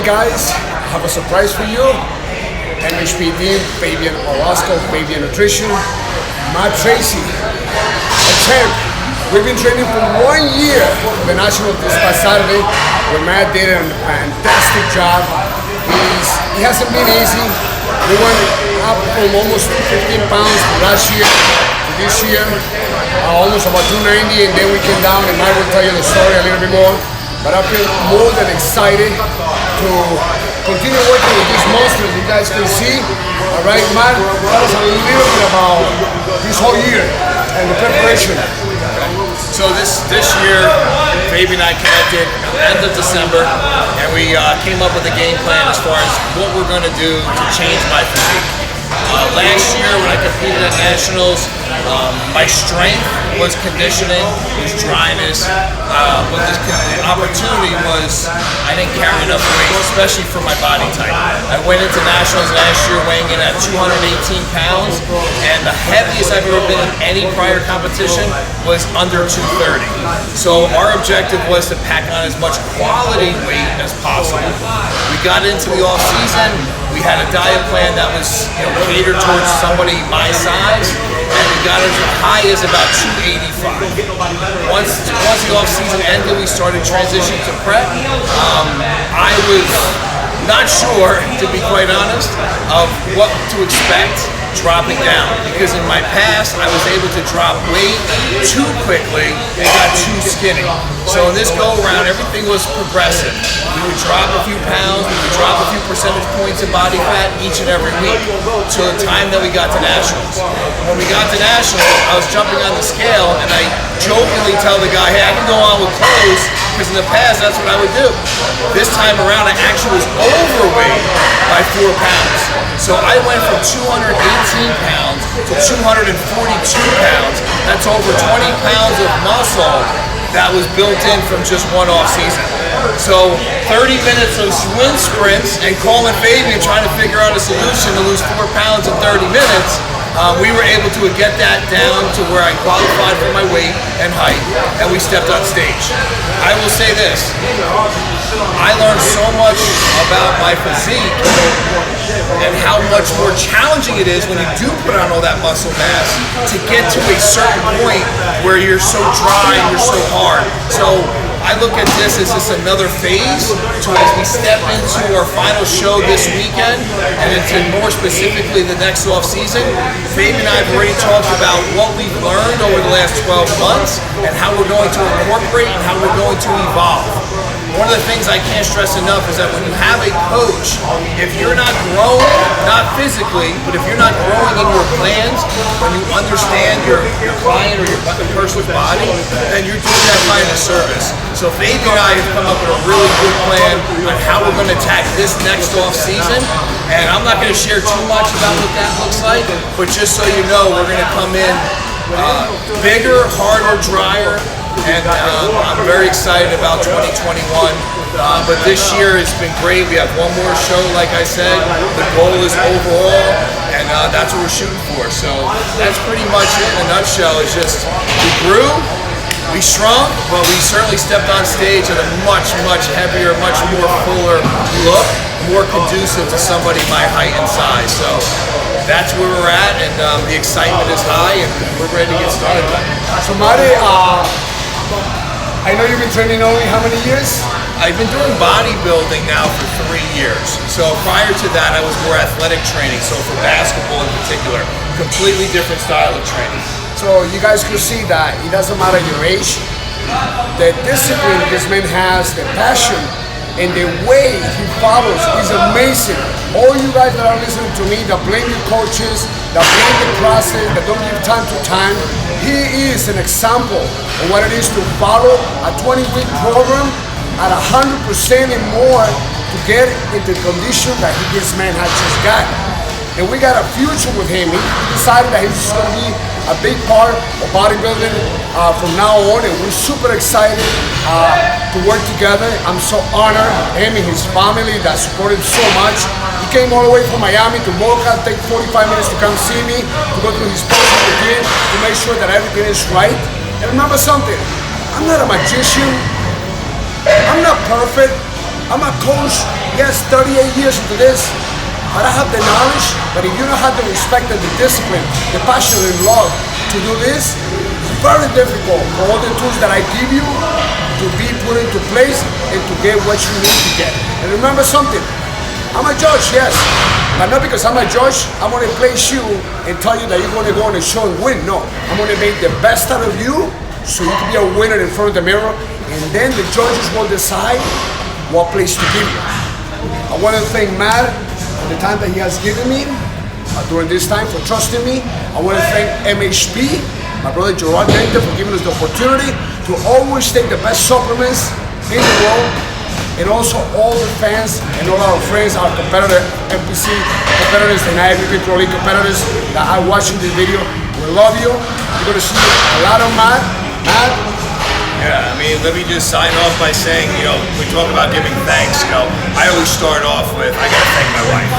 guys, I have a surprise for you. MHP team, Fabian Orozco, Fabian Nutrition, Matt Tracy, a champ. We've been training for 1 year for the National this past Saturday, where Matt did a fantastic job. It hasn't been easy. We went up from almost 15 pounds from last year to this year, almost about 290, and then we came down, and Matt will tell you the story a little bit more. But I feel more than excited to continue working with these monsters you guys can see. All right, Matt, tell us a little bit about this whole year and the preparation. So this year, Fabian and I connected at the end of December, and we came up with a game plan as far as what we're going to do to change my physique. Last year when I competed at Nationals, my strength was conditioning, was dryness, but the opportunity was I didn't carry enough weight, especially for my body type. I went into Nationals last year weighing in at 218 pounds, and the heaviest I've ever been in any prior competition was under 230. So our objective was to pack on as much quality weight as possible. We got into the off season. We had a diet plan that was catered towards somebody my size, and we got as high as about 285. Once the off season ended, we started transitioning to prep. I was not sure, to be quite honest, of what to expect dropping down, because in my past I was able to drop weight too quickly and got too skinny. So in this go around, everything was progressive. We would drop a few pounds, we would drop a few percentage points in body fat each and every week till the time that we got to Nationals. When we got to Nationals, I was jumping on the scale and I jokingly tell the guy, hey, I can go on with clothes, because in the past that's what I would do. This time around I actually was overweight by 4 pounds. So I went from 218 pounds to 242 pounds. That's over 20 pounds of muscle that was built in from just one off season. So 30 minutes of wind sprints and calling Fabian trying to figure out a solution to lose 4 pounds in 30 minutes, we were able to get that down to where I qualified for my weight and height, and we stepped on stage. I will say this, I learned so much about my physique and how much more challenging it is when you do put on all that muscle mass to get to a certain point where you're so dry and you're so hard. So I look at this as just another phase to as we step into our final show this weekend and into more specifically the next off season. Fabian and I have already talked about what we've learned over the last 12 months and how we're going to incorporate and how we're going to evolve. One of the things I can't stress enough is that when you have a coach, if you're not growing, not physically, but if you're not growing in your plans, when you understand your client or your person's body, then you're doing that client a service. So Fabian and I have come up with a really good plan on how we're going to attack this next off season. And I'm not going to share too much about what that looks like, but just so you know, we're going to come in bigger, harder, drier. And I'm very excited about 2021. But this year it's been great. We have one more show, like I said. The goal is overall, and that's what we're shooting for. So that's pretty much it in a nutshell. It's just we grew, we shrunk, but we certainly stepped on stage at a much, much heavier, much more fuller look, more conducive to somebody my height and size. So that's where we're at, and the excitement is high, and we're ready to get started. So Mari, I know you've been training only how many years? I've been doing bodybuilding now for 3 years. So prior to that, I was more athletic training, so for basketball in particular. Completely different style of training. So you guys could see that it doesn't matter your age, the discipline this man has, the passion, and the way he follows is amazing. All you guys that are listening to me, that blame your coaches, that blame the process, that don't give time to time, he is an example of what it is to follow a 20-week program at 100% and more to get into the condition that this man has just got. And we got a future with him. He decided that he's going to be a big part of bodybuilding from now on, and we're super excited to work together. I'm so honored, him and his family that support him so much. He came all the way from Miami to Boca, take 45 minutes to come see me, to go through his process again, to make sure that everything is right. And remember something, I'm not a magician, I'm not perfect, I'm a coach yes, 38 years into this, but I have the knowledge, but if you don't have the respect and the discipline, the passion and love to do this, it's very difficult for all the tools that I give you to be put into place and to get what you need to get. And remember something, I'm a judge, yes, but not because I'm a judge, I'm gonna place you and tell you that you're gonna go on a show and win. No, I'm gonna make the best out of you so you can be a winner in front of the mirror, and then the judges will decide what place to give you. I want to thank Matt for the time that he has given me during this time, for trusting me. I want to thank MHP, my brother Gerard Dente, for giving us the opportunity to always take the best supplements in the world, and also all the fans and all our friends, our competitor, MPC competitors and IFBB Pro League competitors that are watching this video. We love you. You're going to see a lot of Matt. Yeah, I mean, let me just sign off by saying, we talk about giving thanks, I always start off with, I gotta thank my wife.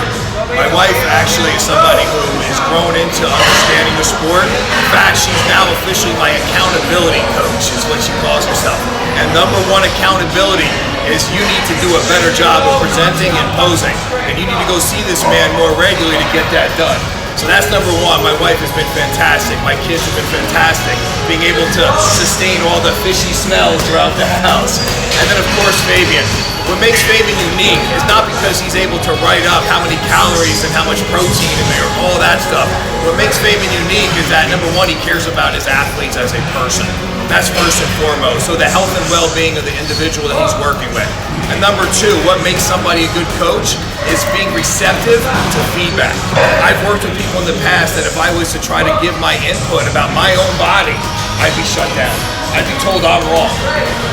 My wife actually is somebody who has grown into understanding the sport. In fact, she's now officially my accountability coach, is what she calls herself. And number one accountability is you need to do a better job of presenting and posing. And you need to go see this man more regularly to get that done. So that's number one. My wife has been fantastic. My kids have been fantastic. Being able to sustain all the fishy smells throughout the house. And then of course Fabian. What makes Fabian unique is not because he's able to write up how many calories and how much protein in there, all that stuff. What makes Fabian unique is that number one, he cares about his athletes as a person. That's first and foremost. So the health and well-being of the individual that he's working with. And number two, what makes somebody a good coach is being receptive to feedback. I've worked with people in the past that if I was to try to give my input about my own body, I'd be shut down. I'd be told I'm wrong.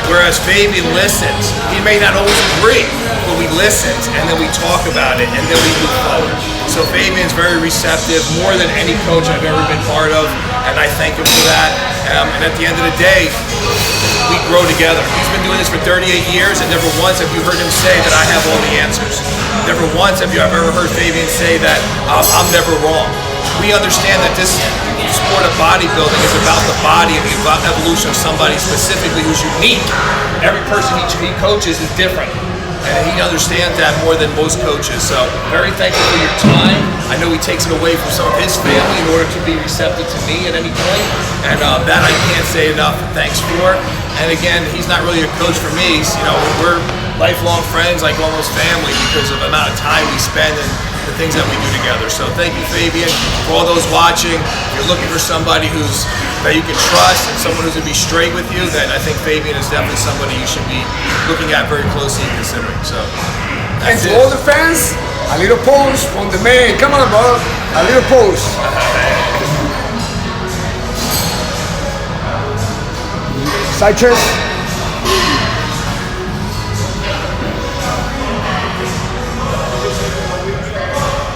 Whereas Fabian listens. He may not always agree, but we listen and then we talk about it and then we move forward. So Fabian's very receptive, more than any coach I've ever been part of, and I thank him for that. And at the end of the day, we grow together. He's been doing this for 38 years, and never once have you heard him say that I have all the answers. Never once have you ever heard Fabian say that I'm never wrong. We understand that this sport of bodybuilding is about the body and the evolution of somebody specifically who's unique. Every person he coaches is different. And he understands that more than most coaches. So very thankful for your time. I know he takes it away from some of his family in order to be receptive to me at any point. And that I can't say enough thanks for. And again, he's not really a coach for me. We're lifelong friends, like almost family, because of the amount of time we spend and the things that we do together. So thank you, Fabian. For all those watching, if you're looking for somebody that you can trust and someone who's going to be straight with you, then I think Fabian is definitely somebody you should be looking at very closely and considering. So and to all the fans, a little pose from the man. Come on, bro. A little pose. Side chest.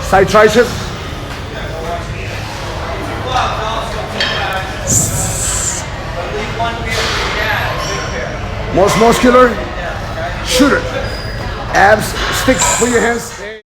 Side tricep. Most muscular. Shooter. Abs. Stick. Put your hands.